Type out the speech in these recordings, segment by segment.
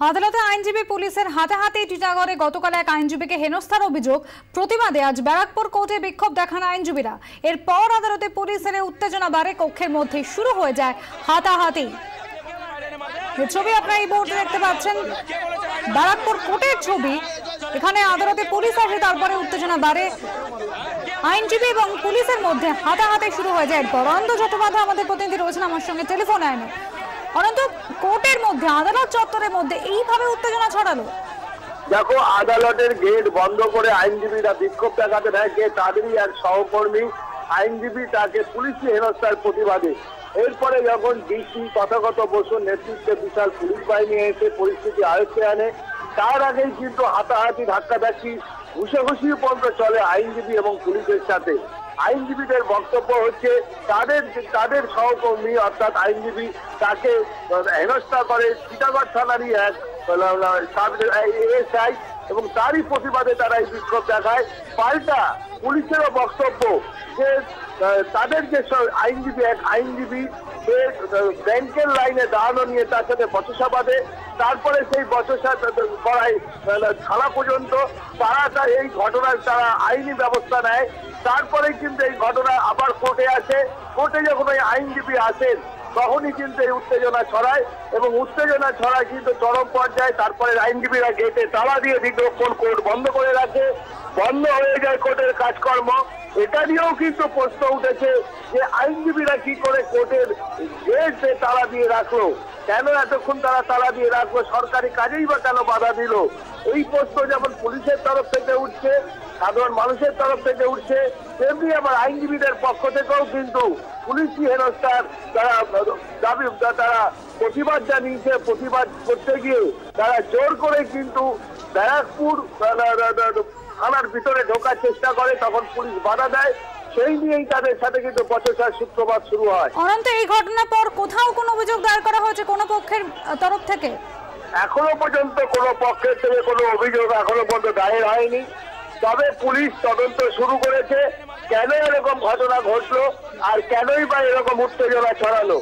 আদালতে আইনজীবী পুলিশের হাতাহাতি টিটাগড়ে গতকাল এক আইনজীবীকে হেনস্থার অভিযোগ প্রতিবাদে আজ ব্যারাকপুর কোর্টে বিক্ষোভ দেখান আইনজীবীরা। এরপর আদালতে পুলিশের উত্তেজনা বাড়ে, কক্ষের মধ্যে শুরু হয়ে যায় হাতাহাতি। ছবি আপনারা এই বোর্ডে দেখতে পাচ্ছেন, ব্যারাকপুর কোর্টের ছবি। এখানে আদালতে পুলিশ আসে, তারপরে উত্তেজনা বাড়ে, আইনজীবী এবং পুলিশের মধ্যে হাতাহাতি শুরু হয়ে যায়। এরপর অনন্ত চট্টোপাধ্যায় আমাদের প্রতিনিধি রয়েছেন আমার সঙ্গে টেলিফোন লাইনে। অনন্ত, কোর্টের মধ্যে আদালত চত্বরের মধ্যে এইভাবে উত্তেজনা ছড়ালো। দেখো, আদালতের গেট বন্ধ করে আইনজীবীরা বিক্ষোভ দেখাতে থাকে। তাদেরই এক সহকর্মী আইনজীবী তাকে পুলিশি হেনস্থার প্রতিবাদে, এরপরে যখন ডিসি তথাগত বসুর নেতৃত্বে বিশাল পুলিশ বাহিনী এসে পরিস্থিতি আয়ত্তে আনে, তার আগেই কিন্তু হাতাহাতি ধাক্কাধাক্কি ঘুষাঘুষি পর্যন্ত চলে আইনজীবী এবং পুলিশের সাথে। আইনজীবীদের বক্তব্য হচ্ছে তাদের সহকর্মী অর্থাৎ আইনজীবী তাকে হেনস্থা করে টিটাগড় থানারই এক এসআই, এবং তারই প্রতিবাদে তারা এই বিক্ষোভ দেখায়। পাল্টা পুলিশেরও বক্তব্য যে তাদের যে আইনজীবী সে ব্যাংকের লাইনে দাঁড়ানো নিয়ে তার সাথে বচসা বাঁধে, তারপরে সেই বচসা করায় থানা পর্যন্ত। তারা এই ঘটনার তারা আইনি ব্যবস্থা নেয়। তারপরে কিন্তু এই ঘটনা আবার কোর্টে আসে। কোর্টে যখন ওই আইনজীবী আসেন তখনই কিন্তু এই উত্তেজনা ছড়ায়, এবং উত্তেজনা ছড়ায় কিন্তু চরম পর্যায়ে। তারপরে আইনজীবীরা গেটে তালা দিয়ে দীর্ঘক্ষণ কোর্ট বন্ধ করে রাখে, বন্ধ হয়ে যায় কোর্টের কাজকর্ম। এটা নিয়েও কিন্তু প্রশ্ন উঠেছে যে আইনজীবীরা কি করে কোর্টের গেট তালা দিয়ে রাখলো, কেন এতক্ষণ তারা তালা দিয়ে রাখলো, সরকারি কাজেই বা কেন বাধা দিল। এই প্রশ্ন যেমন পুলিশের তরফ থেকে উঠছে, সাধারণ মানুষের তরফ থেকে উঠছে, তেমনি আবার আইনজীবীদের পক্ষ থেকেও কিন্তু পুলিশি হেনস্থার তারা প্রতিবাদ জানিয়েছে। প্রতিবাদ করতে গিয়ে তারা জোর করে কিন্তু ব্যারাকপুর থানার ভিতরে ঢোকার চেষ্টা করে, তখন পুলিশ বাধা দেয়। সেই নিয়েই তাদের সাথে কিন্তু বচসার সূত্রপাত শুরু হয়। অনন্ত, এই ঘটনার পর কোথাও কোনো অভিযোগ দায়ের করা হয়েছে কোনো পক্ষের তরফ থেকে? এখনো পর্যন্ত কোনো পক্ষের থেকে কোনো অভিযোগ এখনো পর্যন্ত দায়ের হয়নি। তবে পুলিশ তদন্ত শুরু করেছে, কেন এরকম ঘটনা ঘটলো আর কেনই বা এরকম উত্তেজনা ছড়ালো।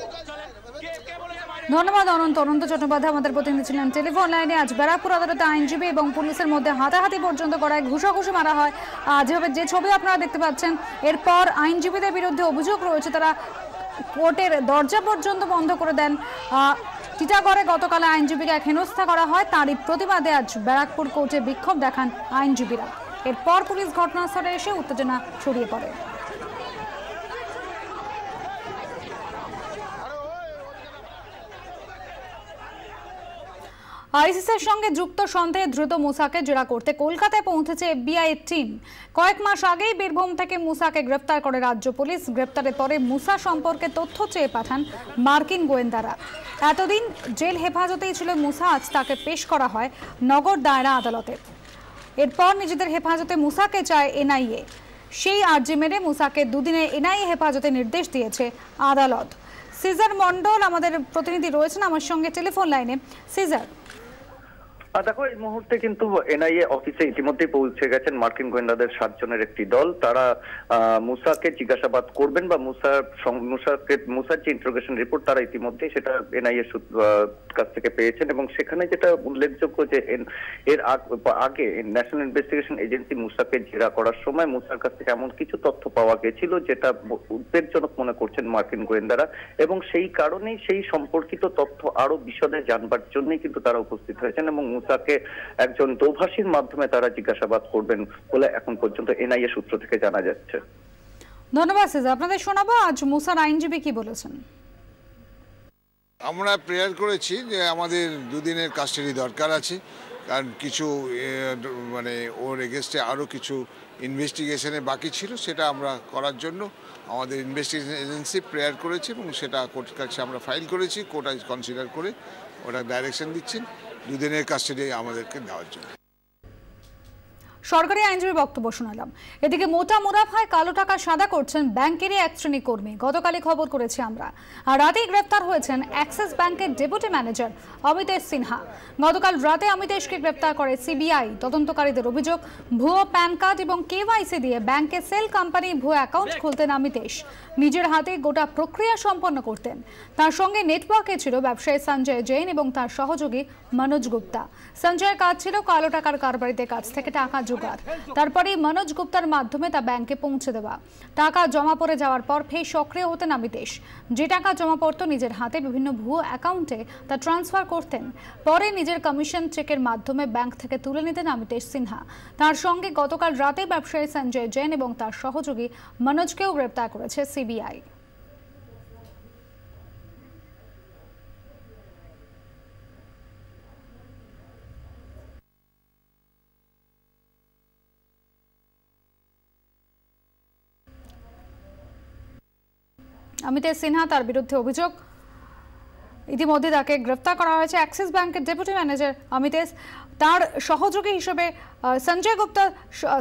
ধন্যবাদ অনন্ত। অনন্ত চট্টোপাধ্যায় আমাদের প্রতিনিধি ছিলেন টেলিফোন লাইনে। আজ ব্যারাকপুর আদালতে আইনজীবী এবং পুলিশের মধ্যে হাতাহাতি পর্যন্ত করায়, ঘুষাঘুষি মারা হয়। যেভাবে যে ছবি আপনারা দেখতে পাচ্ছেন, এরপর আইনজীবীদের বিরুদ্ধে অভিযোগ রয়েছে, তারা কোর্টের দরজা পর্যন্ত বন্ধ করে দেন। টিটাগড়ে গতকাল আইনজীবীকে হেনস্থা করা হয়, তারই প্রতিবাদে আজ ব্যারাকপুর কোর্টে বিক্ষোভ দেখান আইনজীবীরা। এরপর পুলিশ ঘটনাস্থলে এসে উত্তেজনা ছড়িয়ে পড়ে। আইসিসের সঙ্গে যুক্ত সন্দেহে ধৃত মুসাকে জেরা করতে কলকাতায় পৌঁছেছে এফবিআই টিম। কয়েক মাস আগেই বীরভূম থেকে মুসাকে গ্রেফতার করে রাজ্য পুলিশ। গ্রেফতারের পরে মুসা সম্পর্কে তথ্য চেয়ে পাঠান মার্কিন গোয়েন্দারা। এতদিন জেল হেফাজতেই ছিল মুসা, আজ তাকে পেশ করা হয় নগর দায়রা আদালতে। এরপর নিজেদের হেফাজতে মুসাকে চায় এনআইএ। সেই আর্জি মেনে মুসাকে দুদিনে এনআইএ হেফাজতে নির্দেশ দিয়েছে আদালত। সিজার মন্ডল আমাদের প্রতিনিধি রয়েছেন আমার সঙ্গে টেলিফোন লাইনে। সিজার, দেখো, এই মুহূর্তে কিন্তু এনআইএ অফিসে ইতিমধ্যে পৌঁছে গেছেন মার্কিন গোয়েন্দাদের 7 জনের একটি দল। তারা মুসাকে জিজ্ঞাসাবাদ করবেন বা মুসার যে ইন্টারোগেশন রিপোর্ট তারা ইতিমধ্যে সেটা এনআইএ কাছ থেকে পেয়েছেন, এবং সেখানে যেটা উল্লেখযোগ্য যে এর আগে ন্যাশনাল ইনভেস্টিগেশন এজেন্সি মুসাকে জেরা করার সময় মুসার কাছ থেকে এমন কিছু তথ্য পাওয়া গেছিল যেটা উদ্বেগজনক মনে করছেন মার্কিন গোয়েন্দারা, এবং সেই কারণেই সেই সম্পর্কিত তথ্য আরো বিশদে জানবার জন্যই কিন্তু তারা উপস্থিত হয়েছেন, এবং মুসাকে একজন দোভাষীর মাধ্যমে তারা জিজ্ঞাসাবাদ করবেন বলে এখন পর্যন্ত এনআইএ সূত্র থেকে জানা যাচ্ছে। ধন্যবাদ সিজা। আপনাদের শোনাবো আজ মুসার আইনজীবী কি বলেছেন। আমরা প্রেয়ার করেছি যে আমাদের দুদিনের কাস্টাডি দরকার আছে, কারণ কিছু ওর এগেনস্টে আরও কিছু ইনভেস্টিগেশনে বাকি ছিল, সেটা আমরা করার জন্য আমাদের ইনভেস্টিগেশন এজেন্সি প্রেয়ার করেছে, এবং সেটা কোর্টের কাছে আমরা ফাইল করেছি। কোর্ট কনসিডার করে ওটা ডাইরেকশন দিচ্ছেন দুদিনের কাস্টাডি আমাদেরকে দেওয়ার জন্য। সরকারি আইনজীবী বক্তব্য শোনালাম। এদিকে মোটা মুনাফায় কালো টাকা সাদা করছেন ব্যাংকেরই এক শ্রেণী কর্মী। গতকালই খবর করেছি আমরা, আর রাতেই গ্রেপ্তার হয়েছেন অ্যাক্সিস ব্যাংকের ডেপুটি ম্যানেজার অমিতেশ সিনহা। গতকাল রাতে অমিতেশকে গ্রেপ্তার করে সিবিআই। তদন্তকারীদের অভিযোগ, ভুয়ো প্যান কার্ড এবং কেওয়াইসি দিয়ে ব্যাংকে সেল কোম্পানি ভুয়ো অ্যাকাউন্ট খুলতেন অমিতেশ। নিজের হাতে গোটা প্রক্রিয়া সম্পন্ন করতেন। তার সঙ্গে নেটওয়ার্কে ছিল ব্যবসায়ী সঞ্জয় জৈন এবং তার সহযোগী মনোজ গুপ্তা। সঞ্জয়ের কাজ ছিল কালো টাকার কারবারিদের কাছ থেকে টাকা জোগাড়, তারপরে মনোজ গুপ্তার মাধ্যমে তা ব্যাংকে পৌঁছে দেওয়া। টাকা জমা পড়ে যাওয়ার পর ফের সক্রিয় হতেন অমিতেশ। যে টাকা জমা পড়তো নিজের হাতে বিভিন্ন ভুয়ো অ্যাকাউন্টে তা ট্রান্সফার করতেন। পরে নিজের কমিশন চেকের মাধ্যমে ব্যাংক থেকে তুলে নিতেন অমিতেশ সিনহা। তার সঙ্গে গতকাল রাতে ব্যবসায়ী সঞ্জয় জৈন এবং তার সহযোগী মনোজকেও গ্রেপ্তার করেছে সিবিআই। অমিতেশ সিনহা, তার বিরুদ্ধে অভিযোগ, ইতিমধ্যে তাকে গ্রেফতার করা হয়েছে। অ্যাক্সিস ব্যাংকের ডেপুটি ম্যানেজার অমিতেশ, তার সহযোগী হিসেবে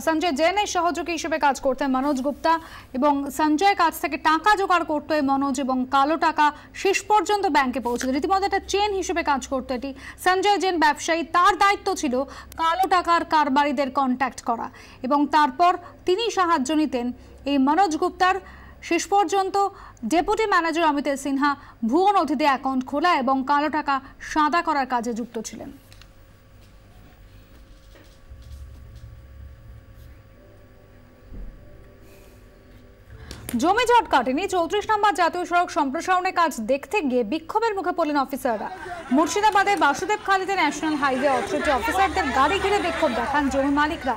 সঞ্জয় জৈনের সহযোগী হিসেবে কাজ করতেন মনোজ গুপ্তা, এবং সঞ্জয়ের কাছ থেকে টাকা জোগাড় করতো এই মনোজ, এবং কালো টাকা শেষ পর্যন্ত ব্যাংকে পৌঁছতো। রীতিমধ্যে একটা চেন হিসেবে কাজ করতো এটি। সঞ্জয় জৈন ব্যবসায়ী, তার দায়িত্ব ছিল কালো টাকার কারবারিদের কন্ট্যাক্ট করা, এবং তারপর তিনি সাহায্য নিতেন এই মনোজ গুপ্তার। শেষ পর্যন্ত ডেপুটি ম্যানেজার অমিতেশ সিনহা ভুয়ো নথিতে অ্যাকাউন্ট খোলা এবং কালো টাকা সাদা করার কাজে যুক্ত ছিলেন। জমি জট কাটেনি, 34 নম্বর জাতীয় সড়ক সম্প্রসারণের কাজ দেখতে গিয়ে বিক্ষোভের মুখে পড়লেন অফিসাররা। মুর্শিদাবাদে বাসুদেব খালিতে ন্যাশনাল হাইওয়ে অথরিটি অফিসারদের গাড়ি ঘিরে বিক্ষোভ দেখান জমি মালিকরা।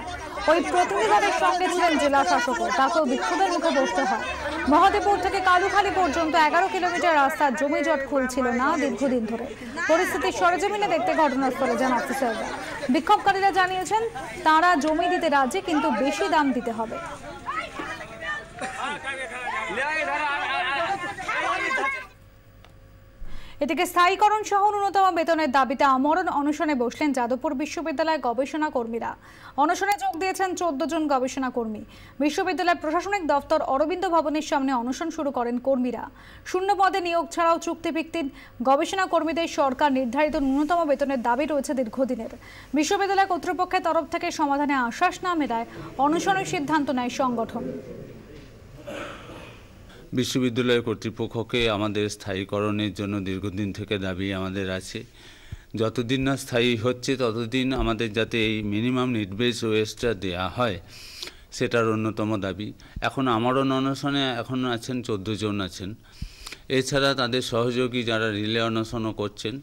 ওই প্রতিনিধিদের সঙ্গে ছিলেন জেলা শাসকও, তাকেও বিক্ষোভের মুখে বসতে হয়। মহাদেবপুর থেকে কালুখালী পর্যন্ত 11 কিলোমিটার রাস্তার জমি জট খুলছিল না দীর্ঘদিন ধরে। পরিস্থিতি সরেজমিনে দেখতে ঘটনাস্থলে যান অফিসাররা। বিক্ষোভকারীরা জানিয়েছেন তারা জমি দিতে রাজি, কিন্তু বেশি দাম দিতে হবে। এদিকে স্থায়ীকরণ সহ ন্যূনতম বেতনের দাবিতে আমরণ অনশনে বসলেন যাদবপুর বিশ্ববিদ্যালয়ের গবেষণা কর্মীরা। অনশনে যোগ দিয়েছেন 14 জন গবেষণা কর্মী। বিশ্ববিদ্যালয়ের প্রশাসনিক দপ্তর অরবিন্দ ভবনের সামনে অনশন শুরু করেন কর্মীরা। শূন্য পদে নিয়োগ ছাড়াও চুক্তিভিত্তিক গবেষণা কর্মীদের সরকার নির্ধারিত ন্যূনতম বেতনের দাবি রয়েছে দীর্ঘদিনের। বিশ্ববিদ্যালয় কর্তৃপক্ষের তরফ থেকে সমাধানে আশ্বাস না মেলায় অনশনের সিদ্ধান্ত নেয় সংগঠন। বিশ্ববিদ্যালয় কর্তৃপক্ষকে আমাদের স্থায়ীকরণের জন্য দীর্ঘদিন থেকে দাবি আমাদের আছে। যতদিন না স্থায়ী হচ্ছে ততদিন আমাদের যাতে এই মিনিমাম নিড বেস ওয়েজটা দেওয়া হয়, সেটার অন্যতম দাবি। এখন আমরণ অনশনে এখন আছেন 14 জন আছেন। এছাড়া তাদের সহযোগী যারা রিলে অনশনও করছেন